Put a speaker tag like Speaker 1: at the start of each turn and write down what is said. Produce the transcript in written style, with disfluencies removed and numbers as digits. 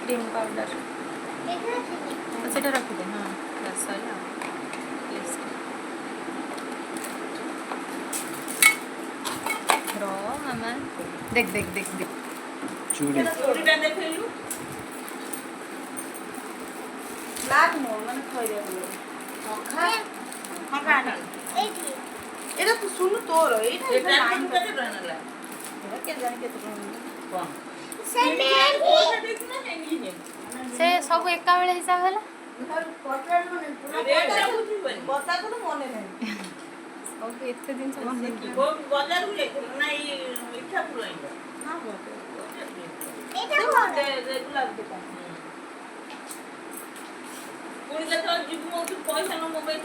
Speaker 1: cream powder सेटा रखिदे हाँ बस सैला रो मामा देख देख देख देख
Speaker 2: चूड़ी
Speaker 3: चूड़ीटा देखलु लाग मो माने खइ देबो खा हां खा एठी एटा तो सुन तोर एटा लाइन कते रहनला एटा के जाने केते रहनला कोन से
Speaker 1: सब एका बेले हिसाब होला
Speaker 3: बता तो मने नहीं
Speaker 1: सब एते दिन से मन
Speaker 3: वो बाजार को ना इच्छा पूरा ना এটা কোন রেগুলার দোকান পুরি যেটা জীবন মতো পয়সা ন মোবাইল